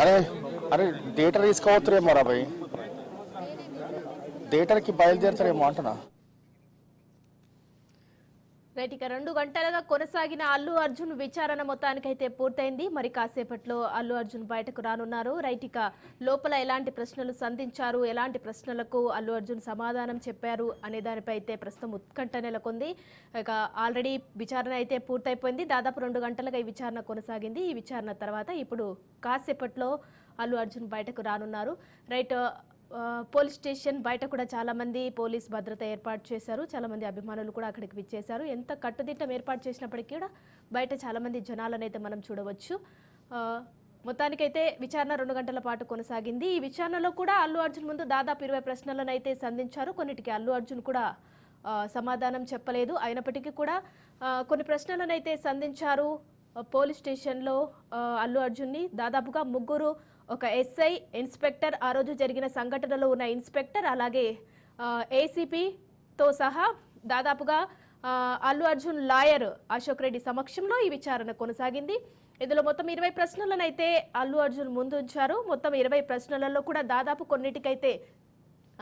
అరే అరే థియేటర్ తీసుకోవచ్చురేమో రా భయ్, థియేటర్కి బయలుదేరుతారేమో అంటున్నా. రైట్, ఇక 2 గంటలుగా కొనసాగిన అల్లు అర్జున్ విచారణ మొత్తానికైతే పూర్తయింది. మరి కాసేపట్లో అల్లు అర్జున్ బయటకు రానున్నారు. రైట్, ఇక లోపల ఎలాంటి ప్రశ్నలు సంధించారు, ఎలాంటి ప్రశ్నలకు అల్లు అర్జున్ సమాధానం చెప్పారు అనే దానిపై అయితే ప్రస్తుతం ఉత్కంఠ నెలకొంది. ఇక ఆల్రెడీ విచారణ అయితే పూర్తయిపోయింది. దాదాపు 2 గంటలుగా ఈ విచారణ కొనసాగింది. ఈ విచారణ తర్వాత ఇప్పుడు కాసేపట్లో అల్లు అర్జున్ బయటకు రానున్నారు. రైట్, పోలీస్ స్టేషన్ బయట కూడా చాలామంది పోలీస్ భద్రత ఏర్పాటు చేశారు. చాలామంది అభిమానులు కూడా అక్కడికి విచ్చేశారు. ఎంత కట్టుదిట్టం ఏర్పాటు చేసినప్పటికీ కూడా బయట చాలామంది జనాలను అయితే మనం చూడవచ్చు. మొత్తానికైతే విచారణ 2 గంటల పాటు కొనసాగింది. ఈ విచారణలో కూడా అల్లు అర్జున్ ముందు దాదాపు 20 ప్రశ్నలను అయితే సంధించారు. కొన్నిటికి అల్లు అర్జున్ కూడా సమాధానం చెప్పలేదు. అయినప్పటికీ కూడా కొన్ని ప్రశ్నలను అయితే సంధించారు. పోలీస్ స్టేషన్లో అల్లు అర్జున్ని దాదాపుగా 3, ఒక ఎస్ఐ, ఇన్స్పెక్టర్, ఆ రోజు జరిగిన సంఘటనలో ఉన్న ఇన్స్పెక్టర్, అలాగే ఏసీపీతో సహా దాదాపుగా అల్లు అర్జున్ లాయర్ అశోక్ రెడ్డి సమక్షంలో ఈ విచారణ కొనసాగింది. ఇందులో మొత్తం 20 ప్రశ్నలను అయితే అల్లు అర్జున్ ముందుంచారు. మొత్తం 20 ప్రశ్నలలో కూడా దాదాపు కొన్నిటికైతే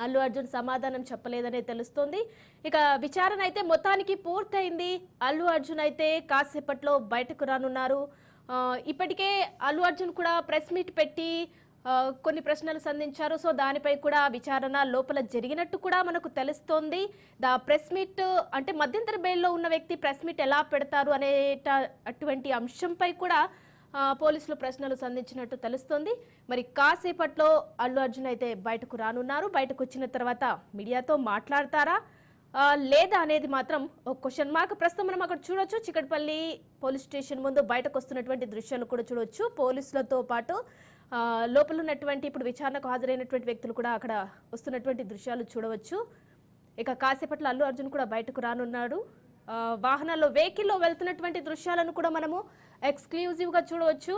అల్లు అర్జున్ సమాధానం చెప్పలేదనే తెలుస్తోంది. ఇక విచారణ అయితే మొత్తానికి పూర్తయింది. అల్లు అర్జున్ అయితే కాసేపట్లో బయటకు రానున్నారు. ఇప్పటికే అల్లు అర్జున్ కూడా ప్రెస్ మీట్ పెట్టి కొన్ని ప్రశ్నలు సంధించారు. సో దానిపై కూడా విచారణ లోపల జరిగినట్టు కూడా మనకు తెలుస్తోంది. ప్రెస్ మీట్ అంటే మధ్యంతర బెయిల్లో ఉన్న వ్యక్తి ప్రెస్ మీట్ ఎలా పెడతారు అనే అటువంటి అంశంపై కూడా పోలీసులు ప్రశ్నలు సంధించినట్టు తెలుస్తోంది. మరి కాసేపట్లో అల్లు అర్జున్ అయితే బయటకు రానున్నారు. బయటకు వచ్చిన తర్వాత మీడియాతో మాట్లాడతారా లేదా అనేది మాత్రం ఒక క్వశ్చన్ మార్క్. ప్రస్తుతం మనం అక్కడ చూడొచ్చు, చికట్పల్లి పోలీస్ స్టేషన్ ముందు బయటకు వస్తున్నటువంటి దృశ్యాలు కూడా చూడొచ్చు. పోలీసులతో పాటు లోపల ఉన్నటువంటి ఇప్పుడు విచారణకు హాజరైనటువంటి వ్యక్తులు కూడా అక్కడ వస్తున్నటువంటి దృశ్యాలు చూడవచ్చు. ఇక కాసేపట్లో అల్లు అర్జున్ కూడా బయటకు రానున్నాడు. వాహనాల్లో వెహికల్లో వెళ్తున్నటువంటి దృశ్యాలను కూడా మనము ఎక్స్క్లూజివ్గా చూడవచ్చు.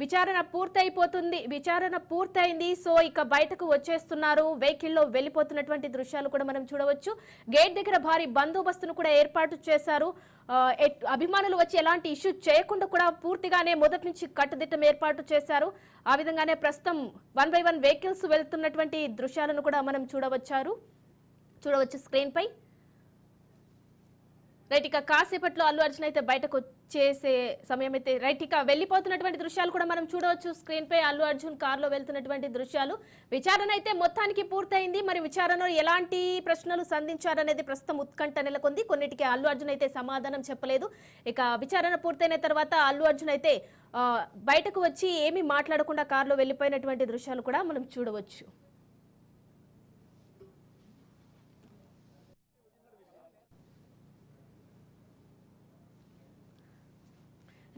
విచారణ పూర్తయిపోతుంది, విచారణ పూర్తయింది. సో ఇక బయటకు వచ్చేస్తున్నారు. వెహికల్లో వెళ్ళిపోతున్నటువంటి దృశ్యాలు కూడా మనం చూడవచ్చు. గేట్ దగ్గర భారీ బందోబస్తును కూడా ఏర్పాటు చేశారు. అభిమానులు వచ్చి ఎలాంటి ఇష్యూ చేయకుండా కూడా పూర్తిగానే మొదటి నుంచి కట్టుదిట్టం ఏర్పాటు చేశారు. ఆ విధంగానే ప్రస్తుతం 1 by 1 వెహికల్స్ వెళ్తున్నటువంటి దృశ్యాలను కూడా మనం చూడవచ్చు స్క్రీన్ పై. రైట్, ఇక కాసేపట్లో అల్లు అర్జున్ అయితే బయటకు వచ్చేసే సమయం అయితే రైట్, ఇక వెళ్ళిపోతున్నటువంటి దృశ్యాలు కూడా మనం చూడవచ్చు స్క్రీన్ పై. అల్లు అర్జున్ కారులో వెళ్తున్నటువంటి దృశ్యాలు. విచారణ అయితే మొత్తానికి పూర్తయింది. మరి విచారణలో ఎలాంటి ప్రశ్నలు సంధించారనేది ప్రస్తుతం ఉత్కంఠ నెలకొంది. కొన్నిటికి అల్లు అర్జున్ అయితే సమాధానం చెప్పలేదు. ఇక విచారణ పూర్తయిన తర్వాత అల్లు అర్జున్ అయితే బయటకు వచ్చి ఏమీ మాట్లాడకుండా కారులో వెళ్ళిపోయినటువంటి దృశ్యాలు కూడా మనం చూడవచ్చు.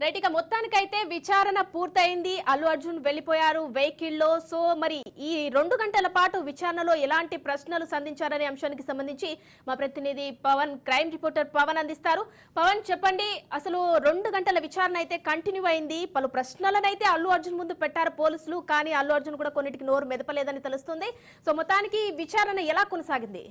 రైట్, ఇక మొత్తానికైతే విచారణ పూర్తయింది. అల్లు అర్జున్ వెళ్ళిపోయారు వెహికల్లో. సో మరి ఈ 2 గంటల పాటు విచారణలో ఎలాంటి ప్రశ్నలు సంధించారనే అంశానికి సంబంధించి మా ప్రతినిధి పవన్, క్రైమ్ రిపోర్టర్ పవన్ అందిస్తారు. పవన్, చెప్పండి, అసలు 2 గంటల విచారణ అయితే కంటిన్యూ అయింది. పలు ప్రశ్నలను అయితే అల్లు అర్జున్ ముందు పెట్టారు పోలీసులు. కానీ అల్లు అర్జున్ కూడా కొన్నిటికి నోరు మెదపలేదని తెలుస్తుంది. సో మొత్తానికి విచారణ ఎలా కొనసాగింది?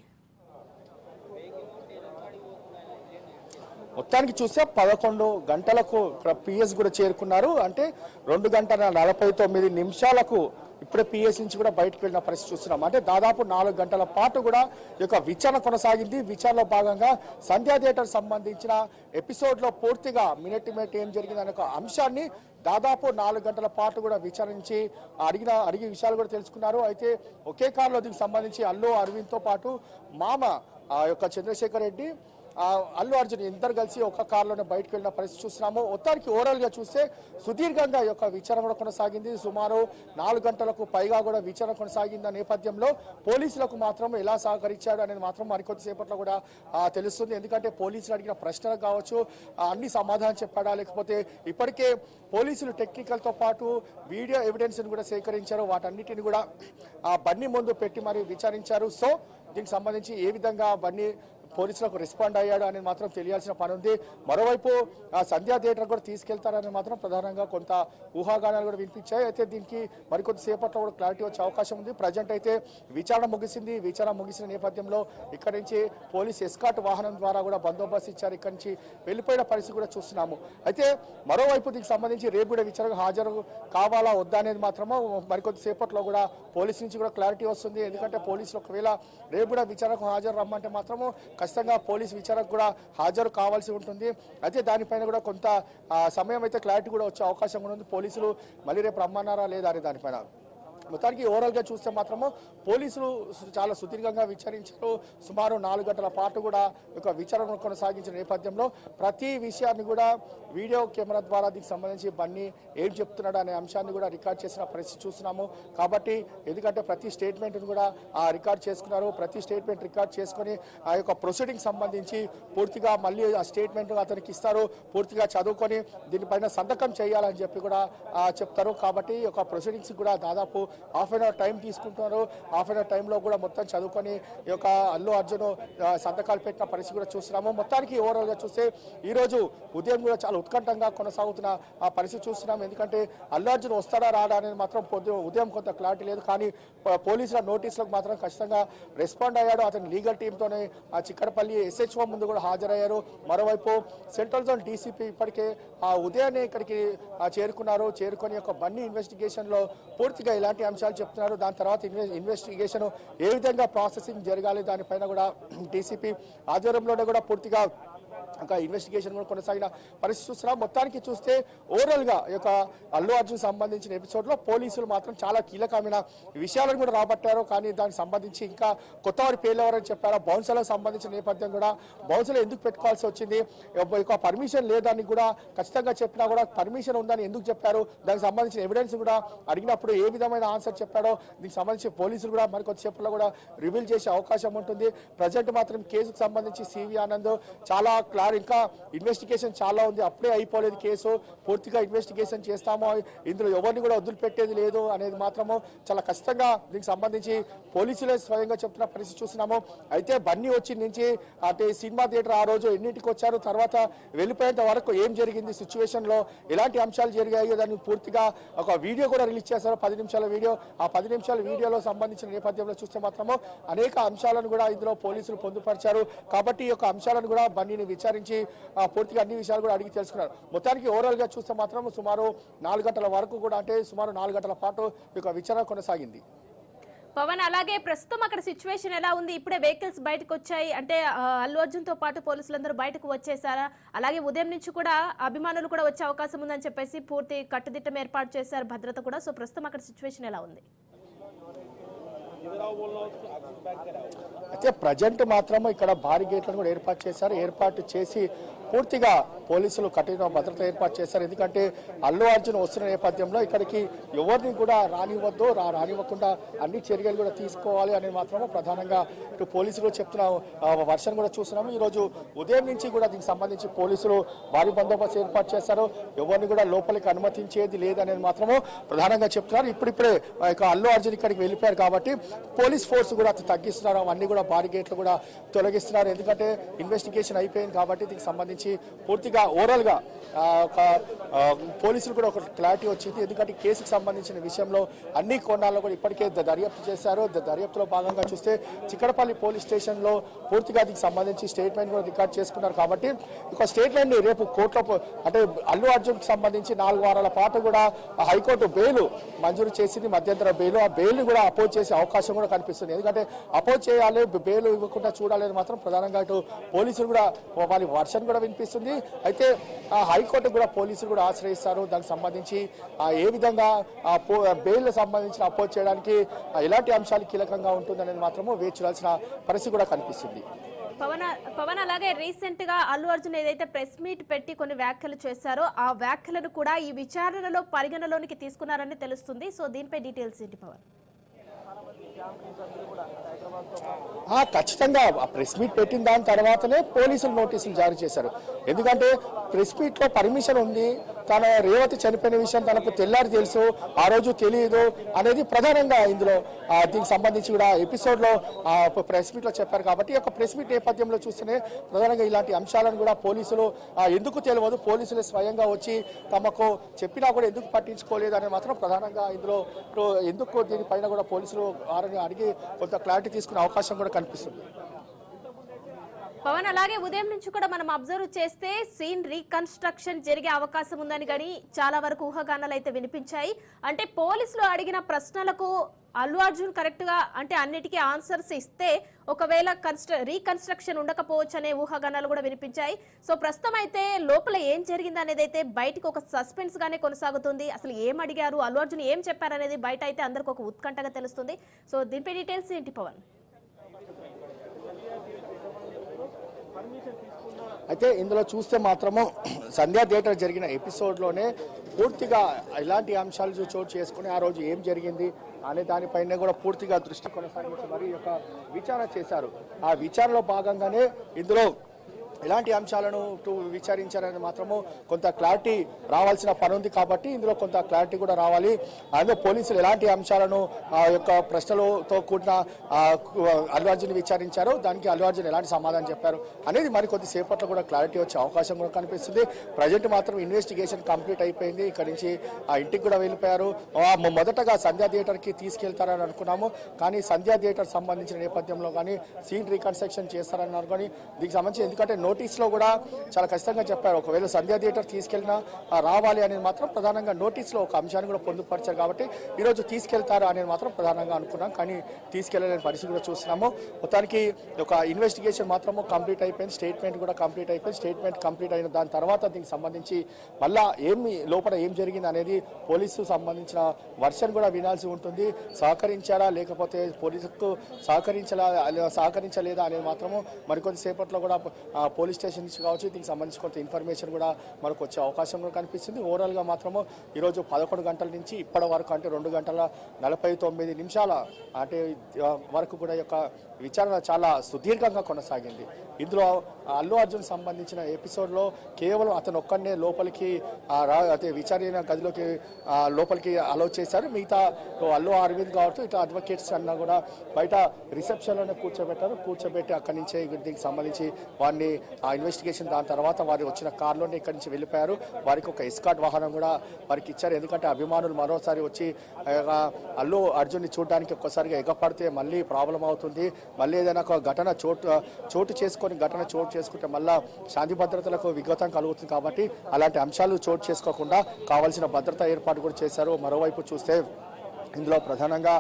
మొత్తానికి చూస్తే 11 గంటలకు పిఎస్ కూడా చేరుకున్నారు. అంటే 2:49 ఇప్పుడే పిఎస్ నుంచి కూడా బయటకు వెళ్ళిన పరిస్థితి చూస్తున్నాం. అంటే దాదాపు 4 గంటల పాటు కూడా ఈ యొక్క విచారణ కొనసాగింది. విచారణలో భాగంగా సంధ్యా థియేటర్ సంబంధించిన ఎపిసోడ్లో పూర్తిగా మినిట్ ఏం జరిగింది అనే ఒక అంశాన్ని దాదాపు 4 గంటల పాటు కూడా విచారించి అడిగే విషయాలు కూడా తెలుసుకున్నారు. అయితే ఒకే కారులో దీనికి సంబంధించి అల్లు అరవింద్తో పాటు మామ యొక్క చంద్రశేఖర్ రెడ్డి, అల్లు అర్జున్ ఇద్దరు కలిసి ఒక కారులోనే బయటకు వెళ్ళిన పరిస్థితి చూస్తున్నాము. మొత్తానికి ఓవరాల్ గా చూస్తే సుదీర్ఘంగా ఈ యొక్క విచారణ కూడా కొనసాగింది. సుమారు 4 గంటలకు పైగా కూడా విచారణ కొనసాగింది. నేపథ్యంలో పోలీసులకు మాత్రం ఎలా సహకరించాడు అనేది మాత్రం మరికొద్దిసేపట్లో కూడా తెలుస్తుంది. ఎందుకంటే పోలీసులు అడిగిన ప్రశ్నలకు కావచ్చు అన్ని సమాధానం చెప్పాడా, లేకపోతే ఇప్పటికే పోలీసులు టెక్నికల్ తో పాటు వీడియో ఎవిడెన్స్ కూడా సేకరించారు. వాటన్నిటిని కూడా బన్నీ ముందు పెట్టి మరి విచారించారు. సో దీనికి సంబంధించి ఏ విధంగా బన్నీ పోలీసులకు రెస్పాండ్ అయ్యాడు అనేది మాత్రం తెలియాల్సిన పని ఉంది. మరోవైపు సంధ్యా థియేటర్ కూడా తీసుకెళ్తారని మాత్రం ప్రధానంగా కొంత ఊహాగానాలు కూడా వినిపించాయి. అయితే దీనికి మరికొద్ది సేపట్లో కూడా క్లారిటీ వచ్చే అవకాశం ఉంది. ప్రజెంట్ అయితే విచారణ ముగిసింది. విచారణ ముగిసిన నేపథ్యంలో ఇక్కడి నుంచి పోలీస్ ఎస్కాట్ వాహనం ద్వారా కూడా బందోబస్తు ఇచ్చారు. ఇక్కడి నుంచి వెళ్ళిపోయిన పరిస్థితి కూడా చూస్తున్నాము. అయితే మరోవైపు దీనికి సంబంధించి రేపు కూడా విచారణకు హాజరు కావాలా వద్దా అనేది మాత్రము మరికొద్ది సేపట్లో కూడా పోలీస్ నుంచి కూడా క్లారిటీ వస్తుంది. ఎందుకంటే పోలీసులు ఒకవేళ రేపు కూడా విచారణకు హాజరు రమ్మంటే మాత్రము ఖచ్చితంగా పోలీస్ విచారణకు కూడా హాజరు కావాల్సి ఉంటుంది. అయితే దానిపైన కూడా కొంత సమయం అయితే క్లారిటీ కూడా వచ్చే అవకాశం కూడా ఉంది. పోలీసులు మళ్ళీ రేపు రమ్మన్నారా లేదా అనే దానిపైన మొత్తానికి ఓవరాల్గా చూస్తే మాత్రము పోలీసులు చాలా సుదీర్ఘంగా విచారించారు. సుమారు 4 గంటల పాటు కూడా ఒక విచారణ కొనసాగించిన నేపథ్యంలో ప్రతి విషయాన్ని కూడా వీడియో కెమెరా ద్వారా దీనికి సంబంధించి బన్నీ ఏం చెప్తున్నాడు అనే అంశాన్ని కూడా రికార్డ్ చేసిన పరిస్థితి చూస్తున్నాము. కాబట్టి ఎందుకంటే ప్రతి స్టేట్మెంట్ను కూడా రికార్డ్ చేసుకున్నారు. ప్రతి స్టేట్మెంట్ రికార్డ్ చేసుకొని ఆ యొక్క ప్రొసీడింగ్ సంబంధించి పూర్తిగా మళ్ళీ ఆ స్టేట్మెంట్ అతనికి ఇస్తారు. పూర్తిగా చదువుకొని దీనిపైన సంతకం చేయాలని చెప్పి కూడా చెప్తారు. కాబట్టి ఒక ప్రొసీడింగ్స్ కూడా దాదాపు హాఫ్ అన్ అవర్ టైం తీసుకుంటున్నారు. హాఫ్ అన్ అవర్ టైంలో కూడా మొత్తం చదువుకొని ఈ యొక్క అల్లు అర్జున్ సంతకాలు పెట్టిన పరిస్థితి కూడా చూస్తున్నాము. మొత్తానికి ఓవరాల్గా చూస్తే ఈరోజు ఉదయం కూడా చాలా ఉత్కంఠంగా కొనసాగుతున్న ఆ పరిస్థితి చూస్తున్నాము. ఎందుకంటే అల్లు అర్జున్ వస్తాడా రాడా అనేది మాత్రం ఉదయం కొంత క్లారిటీ లేదు. కానీ పోలీసుల నోటీసులకు మాత్రం ఖచ్చితంగా రెస్పాండ్ అయ్యాడు. అతని లీగల్ టీంతోనే ఆ చిక్కడపల్లి SHO ముందు కూడా హాజరయ్యారు. మరోవైపు సెంట్రల్ జోన్ DCP ఇప్పటికే ఉదయాన్నే ఇక్కడికి చేరుకున్నారు. చేరుకొని ఒక బన్నీ ఇన్వెస్టిగేషన్లో పూర్తిగా ఇలాంటి అంశాలు చెప్తున్నారు. దాని తర్వాత ఇన్వెస్టిగేషన్ ఏ విధంగా ప్రాసెసింగ్ జరగాలి దానిపైన కూడా DCP ఆధ్వర్యంలోనే కూడా పూర్తిగా ఒక ఇన్వెస్టిగేషన్ కూడా కొనసాగిన పరిస్థితి చూస్తున్నాం. మొత్తానికి చూస్తే ఓవరాల్గా ఈ యొక్క అల్లు అర్జున్ సంబంధించిన ఎపిసోడ్లో పోలీసులు మాత్రం చాలా కీలకమైన విషయాలను కూడా రాబట్టారు. కానీ దానికి సంబంధించి ఇంకా కొత్త వారి పేర్లు ఎవరని చెప్పారో బౌన్సర్లకు సంబంధించిన నేపథ్యం కూడా బౌన్సర్లు ఎందుకు పెట్టుకోవాల్సి వచ్చింది, ఇక పర్మిషన్ లేదని కూడా ఖచ్చితంగా చెప్పినా కూడా పర్మిషన్ ఉందని ఎందుకు చెప్పారు, దానికి సంబంధించిన ఎవిడెన్స్ కూడా అడిగినప్పుడు ఏ విధమైన ఆన్సర్ చెప్పాడో దీనికి సంబంధించి పోలీసులు కూడా మరికొద్దిసేపట్లో కూడా రివీల్ చేసే అవకాశం ఉంటుంది. ప్రజెంట్ మాత్రం కేసుకు సంబంధించి CV ఆనంద్ చాలా ఇంకా ఇన్వెస్టిగేషన్ చాలా ఉంది. అప్పుడే అయిపోలేదు కేసు. పూర్తిగా ఇన్వెస్టిగేషన్ చేస్తామో, ఇందులో ఎవరిని కూడా వదిలిపెట్టేది లేదు అనేది మాత్రము చాలా కష్టంగా దీనికి సంబంధించి పోలీసులే స్వయంగా చెప్తున్న పరిస్థితి చూస్తున్నాము. అయితే బన్నీ వచ్చి నుంచి అంటే సినిమా థియేటర్ ఆ రోజు ఎన్నింటికి వచ్చారు, తర్వాత వెళ్ళిపోయేంత వరకు ఏం జరిగింది, సిచ్యువేషన్లో ఎలాంటి అంశాలు జరిగాయో దాన్ని పూర్తిగా ఒక వీడియో కూడా రిలీజ్ చేశారు. 10 నిమిషాల వీడియో. ఆ 10 నిమిషాల వీడియోలో సంబంధించిన నేపథ్యంలో చూస్తే మాత్రము అనేక అంశాలను కూడా ఇందులో పోలీసులు పొందుపరిచారు. కాబట్టి ఈ యొక్క అంశాలను కూడా బన్నీని విచారించి పూర్తిగా అన్ని విషయాలు కూడా అడిగి తెలుసుకున్నారు. మొత్తానికి ఓవరాల్ గా చూస్తే మాత్రం సుమారు 4 గంటల వరకు కూడా అంటే సుమారు 4 గంటల పాటు ఈ యొక్క విచారణ కొనసాగింది. పవన్, అలాగే ప్రస్తుతం అక్కడ సిచ్యువేషన్ ఎలా ఉంది? ఇప్పుడే వెహికల్స్ బయటకు వచ్చాయి, అంటే అల్లు అర్జున్ తో పాటు పోలీసులందరూ బయటకు వచ్చేసారా? అలాగే ఉదయం నుంచి కూడా అభిమానులు కూడా వచ్చే అవకాశం ఉందని చెప్పేసి పూర్తి కట్టుదిట్టం ఏర్పాటు చేశారు, భద్రత కూడా. సో ప్రస్తుతం అక్కడ సిచ్యువేషన్ ఎలా ఉంది? అయితే ప్రజెంట్ మాత్రం ఇక్కడ భారీ గేట్లను కూడా ఏర్పాటు చేశారు. ఏర్పాటు చేసి పూర్తిగా పోలీసులు కఠిన భద్రత ఏర్పాటు చేశారు. ఎందుకంటే అల్లు అర్జున్ వస్తున్న నేపథ్యంలో ఇక్కడికి ఎవరిని కూడా రానివ్వద్దు, రానివ్వకుండా అన్ని చర్యలు కూడా తీసుకోవాలి అనేది మాత్రమే ప్రధానంగా ఇటు పోలీసులు చెప్తున్న వర్షన్ కూడా చూస్తున్నాము. ఈరోజు ఉదయం నుంచి కూడా దీనికి సంబంధించి పోలీసులు భారీ బందోబస్తు ఏర్పాటు చేశారు. ఎవరిని కూడా లోపలికి అనుమతించేది లేదనేది మాత్రము ప్రధానంగా చెప్తున్నారు. ఇప్పుడిప్పుడే అల్లు అర్జున్ ఇక్కడికి వెళ్ళిపోయారు కాబట్టి పోలీస్ ఫోర్స్ కూడా తగ్గిస్తున్నారు. అవన్నీ కూడా బారీ గేట్లు కూడా తొలగిస్తున్నారు. ఎందుకంటే ఇన్వెస్టిగేషన్ అయిపోయింది కాబట్టి దీనికి సంబంధించి పూర్తిగా ఓవరాల్ గా పోలీసులు కూడా ఒక క్లారిటీ వచ్చింది. ఎందుకంటే కేసుకు సంబంధించిన విషయంలో అన్ని కోణాల్లో కూడా ఇప్పటికే దర్యాప్తు చేశారు. దర్యాప్తులో భాగంగా చూస్తే చిక్కడపల్లి పోలీస్ స్టేషన్ లో పూర్తిగా దీనికి సంబంధించి స్టేట్మెంట్ కూడా రికార్డ్ చేసుకున్నారు. కాబట్టి ఒక స్టేట్మెంట్ ని రేపు కోర్టులో అంటే అల్లు అర్జున్ కి సంబంధించి 4 వారాల పాటు కూడా హైకోర్టు బెయిల్ మంజూరు చేసింది, మధ్యంతర బెయిల్. ఆ బెయిల్ కూడా అపోజ్ చేసే అవకాశం కూడా కనిపిస్తుంది. ఎందుకంటే అపోజ్ చేయాలి, బెయిల్ ఇవ్వకుండా చూడాలి మాత్రం ప్రధానంగా ఇటు పోలీసులు కూడా వాళ్ళ వర్షన్ కూడా వినిపిస్తుంది. అయితే హైకోర్టు కూడా పోలీసులు కూడా ఆశ్రయిస్తారు. దానికి సంబంధించి ఏ విధంగా బెయిల్ సంబంధించిన అపోజ్ చేయడానికి ఎలాంటి అంశాలు కీలకంగా ఉంటుందనేది మాత్రము వేచి చూడాల్సిన పరిస్థితి కూడా కనిపిస్తుంది. పవన్, అలాగే రీసెంట్ గా అల్లు అర్జున్ ఏదైతే ప్రెస్ మీట్ పెట్టి కొన్ని వ్యాఖ్యలు చేశారో ఆ వ్యాఖ్యలను కూడా ఈ విచారణలో పరిగణలోనికి తీసుకున్నారని తెలుస్తుంది. సో దీనిపై డీటెయిల్స్ ఏంటి పవన్? ఖచ్చితంగా ప్రెస్ మీట్ పెట్టిన దాని తర్వాతనే పోలీసులు నోటీసులు జారీ చేశారు. ఎందుకంటే ప్రెస్ మీట్ లో పర్మిషన్ ఉంది, తన రేవతి చనిపోయిన విషయం తనకు తెల్లారి తెలుసు, ఆ రోజు తెలియదు అనేది ప్రధానంగా ఇందులో దీనికి సంబంధించి కూడా ఎపిసోడ్లో ప్రెస్ మీట్లో చెప్పారు. కాబట్టి ఈ యొక్క ప్రెస్ మీట్ నేపథ్యంలో చూస్తేనే ప్రధానంగా ఇలాంటి అంశాలను కూడా పోలీసులు ఎందుకు తెలియదు, పోలీసులు స్వయంగా వచ్చి తమకు చెప్పినా కూడా ఎందుకు పట్టించుకోలేదు అనేది మాత్రం ప్రధానంగా ఇందులో ఎందుకు దీనిపైన కూడా పోలీసులు అడిగి కొంత క్లారిటీ తీసుకునే అవకాశం కూడా కనిపిస్తుంది. పవన్, అలాగే ఉదయం నుంచి కూడా మనం అబ్జర్వ్ చేస్తే సీన్ రీకన్స్ట్రక్షన్ జరిగే అవకాశం ఉందని కానీ చాలా వరకు ఊహాగానాలు అయితే వినిపించాయి. అంటే పోలీసులు అడిగిన ప్రశ్నలకు అల్లు అర్జున్ కరెక్ట్ గా అంటే అన్నిటికీ ఆన్సర్స్ ఇస్తే ఒకవేళ రీకన్స్ట్రక్షన్ ఉండకపోవచ్చు అనే ఊహాగానాలు కూడా వినిపించాయి. సో ప్రస్తుతం అయితే లోపల ఏం జరిగింది అనేది అయితే బయటకు ఒక సస్పెన్స్ గానే కొనసాగుతుంది. అసలు ఏం అడిగారు, అల్లు అర్జున్ ఏం చెప్పారు అనేది బయట అయితే అందరికి ఒక ఉత్కంఠగా తెలుస్తుంది. సో దీనిపై డీటెయిల్స్ ఏంటి పవన్? అయితే ఇందులో చూస్తే మాత్రము సంధ్యా థియేటర్ జరిగిన ఎపిసోడ్లోనే పూర్తిగా ఇలాంటి అంశాలు చోటు చేసుకుని ఆ రోజు ఏం జరిగింది అనే దానిపైన కూడా పూర్తిగా దృష్టి కొనసాగించి మరి యొక్క విచారణ చేశారు. ఆ విచారణలో భాగంగానే ఇందులో ఇలాంటి అంశాలను విచారించారని మాత్రము కొంత క్లారిటీ రావాల్సిన పని ఉంది. కాబట్టి ఇందులో కొంత క్లారిటీ కూడా రావాలి. అందులో పోలీసులు ఎలాంటి అంశాలను యొక్క ప్రశ్నలతో కూడిన అల్లు అర్జున్ విచారించారు, దానికి అల్లు అర్జున్ ఎలాంటి సమాధానం చెప్పారు అనేది మరి కొద్దిసేపట్లో కూడా క్లారిటీ వచ్చే అవకాశం కూడా కనిపిస్తుంది. ప్రజెంట్ మాత్రం ఇన్వెస్టిగేషన్ కంప్లీట్ అయిపోయింది. ఇక్కడ నుంచి ఆ ఇంటికి కూడా వెళ్ళిపోయారు. మొదటగా సంధ్యా థియేటర్కి తీసుకెళ్తారని అనుకున్నాము, కానీ సంధ్యా థియేటర్ సంబంధించిన నేపథ్యంలో కానీ సీన్ రీకన్స్ట్రక్షన్ చేస్తారన్నారు. కానీ దీనికి సంబంధించి ఎందుకంటే నోటీస్లో కూడా చాలా ఖచ్చితంగా చెప్పారు, ఒకవేళ సంధ్యా థియేటర్ తీసుకెళ్ళినా రావాలి అనేది మాత్రం ప్రధానంగా నోటీస్లో ఒక అంశాన్ని కూడా పొందుపరిచారు. కాబట్టి ఈరోజు తీసుకెళ్తారు అనేది మాత్రం ప్రధానంగా అనుకున్నాం, కానీ తీసుకెళ్లలేని పరిస్థితి కూడా చూస్తున్నాము. మొత్తానికి ఒక ఇన్వెస్టిగేషన్ మాత్రము కంప్లీట్ అయిపోయింది, స్టేట్మెంట్ కూడా కంప్లీట్ అయిపోయింది. స్టేట్మెంట్ కంప్లీట్ అయిన దాని తర్వాత దీనికి సంబంధించి మళ్ళా లోపల ఏం జరిగింది అనేది పోలీసు సంబంధించిన వర్షన్ కూడా వినాల్సి ఉంటుంది. సహకరించారా లేకపోతే పోలీసుకు సహకరించలేదా అనేది మాత్రము మరికొద్దిసేపట్లో కూడా పోలీస్ స్టేషన్ నుంచి కావచ్చు దీనికి సంబంధించి కొంత ఇన్ఫర్మేషన్ కూడా మనకు వచ్చే అవకాశం కూడా కనిపిస్తుంది. ఓవరాల్గా మాత్రము ఈరోజు 11 గంటల నుంచి ఇప్పటి వరకు అంటే 2 గంటల 49 నిమిషాల అంటే వరకు కూడా యొక్క విచారణ చాలా సుదీర్ఘంగా కొనసాగింది. ఇందులో అల్లు అర్జున్ సంబంధించిన ఎపిసోడ్లో కేవలం అతను ఒక్కనే లోపలికి అదే విచారణ గదిలోకి లోపలికి అలౌ చేశారు. మిగతా అల్లు అరవింద్ కావచ్చు ఇట్లా అడ్వకేట్స్ అన్నా కూడా బయట రిసెప్షన్లోనే కూర్చోబెట్టి అక్కడి నుంచే దీనికి సంబంధించి వారిని ఆ ఇన్వెస్టిగేషన్ దాని తర్వాత వారు వచ్చిన కార్లోనే ఇక్కడి నుంచి వెళ్ళిపోయారు. వారికి ఒక ఎస్కార్ట్ వాహనం కూడా వారికి ఇచ్చారు. ఎందుకంటే అభిమానులు మరోసారి వచ్చి అల్లు అర్జున్ని చూడడానికి ఒక్కసారిగా ఎగపడితే మళ్ళీ ప్రాబ్లం అవుతుంది, మళ్ళీ ఏదైనా ఒక ఘటన చోటు చేసుకుంటే మళ్ళా శాంతి భద్రతలకు విఘాతం కలుగుతుంది. కాబట్టి అలాంటి అంశాలు చోటు చేసుకోకుండా కావాల్సిన భద్రతా ఏర్పాటు కూడా చేశారు. మరోవైపు చూస్తే ఇందులో ప్రధానంగా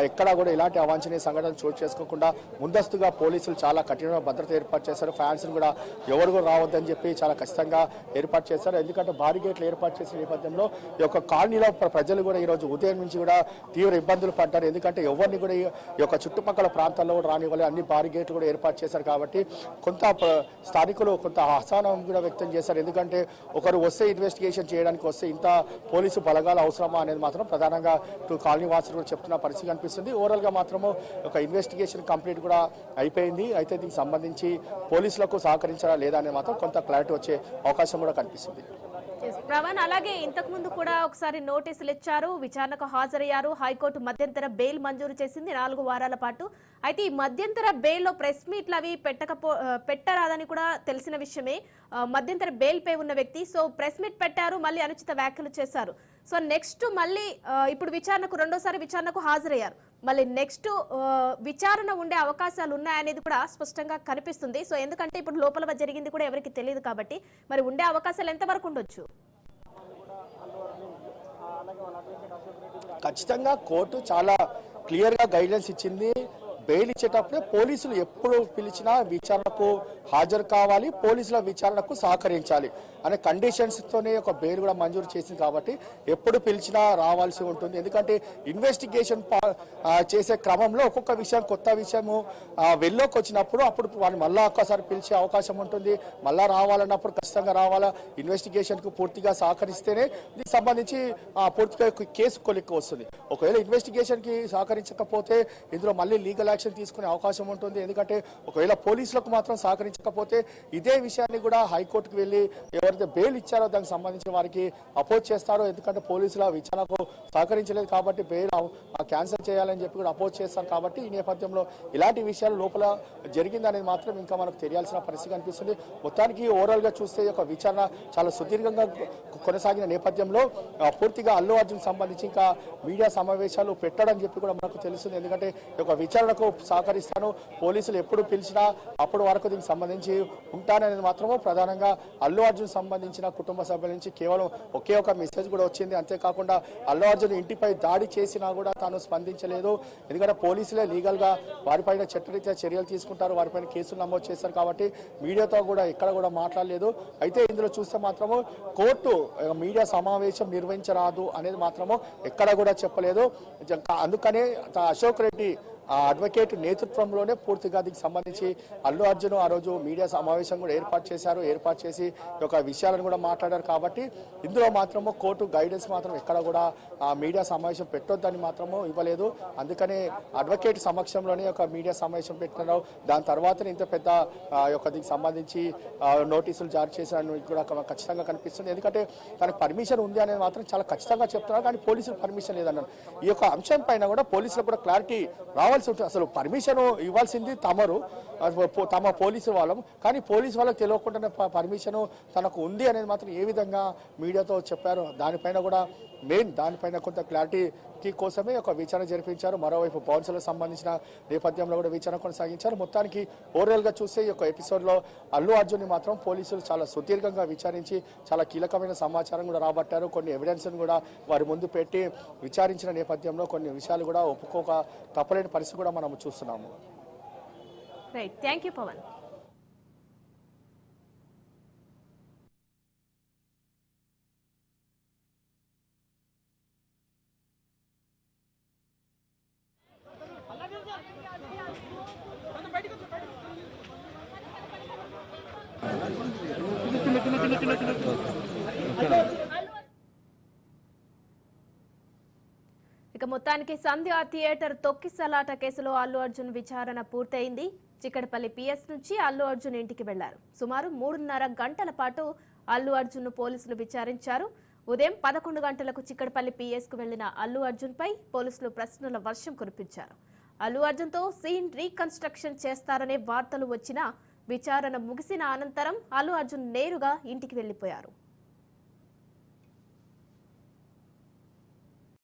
ఎక్కడా కూడా ఇలాంటి అవాంఛనీయ సంఘటనలు చోటు చేసుకోకుండా ముందస్తుగా పోలీసులు చాలా కఠినమైన భద్రత ఏర్పాటు చేశారు. ఫ్యాన్స్ని కూడా ఎవరు కూడా రావద్దని చెప్పి చాలా ఖచ్చితంగా ఏర్పాటు చేశారు. ఎందుకంటే భారీ గేట్లు ఏర్పాటు చేసిన నేపథ్యంలో ఈ యొక్క కాలనీలో ప్రజలు కూడా ఈరోజు ఉదయం నుంచి కూడా తీవ్ర ఇబ్బందులు పడ్డారు. ఎందుకంటే ఎవరిని కూడా ఈ యొక్క చుట్టుపక్కల ప్రాంతాల్లో కూడా రానివ్వాలి, అన్ని భారీ గేట్లు కూడా ఏర్పాటు చేశారు. కాబట్టి కొంత స్థానికులు కొంత అసహనం కూడా వ్యక్తం చేశారు. ఎందుకంటే ఒకరు వస్తే ఇన్వెస్టిగేషన్ చేయడానికి వస్తే ఇంత పోలీసు బలగాలు అవసరమా అనేది మాత్రం ప్రధానంగా కాలనీ వాసులు కూడా చెప్తున్న పరిస్థితి కనిపిస్తుంది. ఓవరాల్ గా మాత్రము ఒక ఇన్వెస్టిగేషన్ కంప్లీట్ కూడా అయిపోయింది. అయితే దీనికి సంబంధించి పోలీసులకు సహకరించారా లేదా అనేది మాత్రం కొంత క్లారిటీ వచ్చే అవకాశం కూడా కనిపిస్తుంది. ప్రవణ్, అలాగే ఇంతకు ముందు కూడా ఒకసారి నోటీసులు ఇచ్చారు, విచారణకు హాజరయ్యారు. హైకోర్టు మధ్యంతర బెయిల్ మంజూరు చేసింది 4 వారాల పాటు. అయితే ఈ మధ్యంతర బెయిల్లో ప్రెస్ మీట్లు అవి పెట్టరాదని కూడా తెలిసిన విషయమే. మధ్యంతర బెయిల్ పై ఉన్న వ్యక్తి సో ప్రెస్ మీట్ పెట్టారు, మళ్ళీ అనుచిత వ్యాఖ్యలు చేశారు. సో నెక్స్ట్ మళ్ళీ ఇప్పుడు రెండోసారి విచారణకు హాజరయ్యారు. మళ్ళీ నెక్స్ట్ విచారణ ఉండే అవకాశాలు ఉన్నాయనేది కూడా స్పష్టంగా కనిపిస్తుంది. సో ఎందుకంటే ఇప్పుడు లోపల జరిగింది కూడా ఎవరికి తెలియదు కాబట్టి మరి ఉండే అవకాశాలు ఎంతవరకు ఉండొచ్చు? ఖచ్చితంగా కోర్టు చాలా క్లియర్ గా గైడ్లైన్స్ ఇచ్చింది. బెయిల్ ఇచ్చేటప్పుడే పోలీసులు ఎప్పుడు పిలిచినా విచారణకు హాజరు కావాలి, పోలీసుల విచారణకు సహకరించాలి అనే కండిషన్స్తోనే ఒక బెయిల్ కూడా మంజూరు చేసింది. కాబట్టి ఎప్పుడు పిలిచినా రావాల్సి ఉంటుంది. ఎందుకంటే ఇన్వెస్టిగేషన్ చేసే క్రమంలో ఒక్కొక్క విషయం కొత్త విషయము వెళ్ళోకి వచ్చినప్పుడు అప్పుడు వారిని మళ్ళా ఒక్కసారి పిలిచే అవకాశం ఉంటుంది. మళ్ళా రావాలన్నప్పుడు ఖచ్చితంగా రావాలా. ఇన్వెస్టిగేషన్కు పూర్తిగా సహకరిస్తేనే దీనికి సంబంధించి పూర్తిగా కేసు కొలిక్కి వస్తుంది. ఒకవేళ ఇన్వెస్టిగేషన్కి సహకరించకపోతే ఇందులో మళ్ళీ లీగల్ యాక్షన్ తీసుకునే అవకాశం ఉంటుంది. ఎందుకంటే ఒకవేళ పోలీసులకు మాత్రం సహకరించకపోతే ఇదే విషయాన్ని కూడా హైకోర్టుకు వెళ్ళి ఎవరిని ఎవరైతే బెయిల్ ఇచ్చారో దానికి సంబంధించి వారికి అపోజ్ చేస్తారో, ఎందుకంటే పోలీసుల విచారణకు సహకరించలేదు కాబట్టి బెయిల్ క్యాన్సిల్ చేయాలని చెప్పి కూడా అపోజ్ చేస్తారు. కాబట్టి ఈ నేపథ్యంలో ఇలాంటి విషయాలు లోపల జరిగిందనేది మాత్రం ఇంకా మనకు తెలియాల్సిన పరిస్థితి కనిపిస్తుంది. మొత్తానికి ఓవరాల్ గా చూస్తే ఒక విచారణ చాలా సుదీర్ఘంగా కొనసాగిన నేపథ్యంలో పూర్తిగా అల్లు అర్జున్ సంబంధించి ఇంకా మీడియా సమావేశాలు పెట్టడం చెప్పి కూడా మనకు తెలుస్తుంది. ఎందుకంటే ఒక విచారణకు సహకరిస్తాను, పోలీసులు ఎప్పుడు పిలిచినా అప్పుడు వరకు దీనికి సంబంధించి ఉంటాననేది మాత్రము ప్రధానంగా అల్లు అర్జున్ సంబంధించిన కుటుంబ సభ్యుల నుంచి కేవలం ఒకే ఒక మెసేజ్ కూడా వచ్చింది. అంతేకాకుండా అల్లు అర్జున్ ఇంటిపై దాడి చేసినా కూడా తాను స్పందించలేదు, ఎందుకంటే పోలీసులే లీగల్ గా వారిపైన చట్టరీత్యా చర్యలు తీసుకుంటారు, వారిపైన కేసులు నమోదు చేస్తారు. కాబట్టి మీడియాతో కూడా ఎక్కడ కూడా మాట్లాడలేదు. అయితే ఇందులో చూస్తే మాత్రము కోర్టు మీడియా సమావేశం నిర్వహించరాదు అనేది మాత్రము ఎక్కడ కూడా చెప్పలేదు. అందుకనే అశోక్ రెడ్డి అడ్వకేట్ నేతృత్వంలోనే పూర్తిగా దీనికి సంబంధించి అల్లు అర్జున్ ఆ రోజు మీడియా సమావేశం కూడా ఏర్పాటు చేసి ఒక విషయాలను కూడా మాట్లాడారు. కాబట్టి ఇందులో మాత్రము కోర్టు గైడెన్స్ మాత్రం ఎక్కడ కూడా మీడియా సమావేశం పెట్టొద్దని మాత్రము ఇవ్వలేదు. అందుకనే అడ్వకేట్ సమక్షంలోనే ఒక మీడియా సమావేశం పెట్టినారు. దాని తర్వాతనే ఇంత పెద్ద దీనికి సంబంధించి నోటీసులు జారీ చేశారని కూడా ఖచ్చితంగా కనిపిస్తుంది. ఎందుకంటే తనకు పర్మిషన్ ఉంది అనేది మాత్రం చాలా ఖచ్చితంగా చెప్తున్నారు, కానీ పోలీసులు పర్మిషన్ లేదన్నారు. ఈ యొక్క అంశం పైన కూడా పోలీసులకు కూడా క్లారిటీ రావాలి. అసలు పర్మిషన్ ఇవ్వాల్సింది తమ పోలీసు వాళ్ళం, కానీ పోలీసు వాళ్ళకి తెలియకుండానే పర్మిషన్ తనకు ఉంది అనేది మాత్రం ఏ విధంగా మీడియాతో చెప్పారు. దానిపైన కొంత క్లారిటీ కోసమే ఒక విచారణ జరిపించారు. మరోవైపు బౌన్సర్లకు సంబంధించిన నేపథ్యంలో కూడా విచారణ కొనసాగించారు. మొత్తానికి ఓవరాల్ గా చూస్తే ఈ యొక్క ఎపిసోడ్ లో అల్లు అర్జున్ ని మాత్రం పోలీసులు చాలా సుదీర్ఘంగా విచారించి చాలా కీలకమైన సమాచారం కూడా రాబట్టారు. కొన్ని ఎవిడెన్స్ కూడా వారి ముందు పెట్టి విచారించిన నేపథ్యంలో కొన్ని విషయాలు కూడా ఒప్పుకోక తప్పలేని పరిస్థితి కూడా మనం చూస్తున్నాము. Right, thank you Pavan. ఇక మొత్తానికి సంధ్య థియేటర్ తొక్కిసలాట కేసులో అల్లు అర్జున్ విచారణ పూర్తయింది. చిక్కడపల్లి పిఎస్ నుంచి అల్లు అర్జున్ ఇంటికి వెళ్లారు. సుమారు 3.5 గంటల పాటు అల్లు అర్జున్ పోలీసులు విచారించారు. ఉదయం 11 గంటలకు చిక్కడపల్లి పిఎస్ కు వెళ్లిన అల్లు అర్జున్ పై పోలీసులు ప్రశ్నల వర్షం కురిపించారు. అల్లు అర్జున్ తో సీన్ రీకన్స్ట్రక్షన్ చేస్తారనే వార్తలు వచ్చినా విచారణ ముగిసిన అనంతరం అల్లు అర్జున్ నేరుగా ఇంటికి వెళ్లిపోయారు.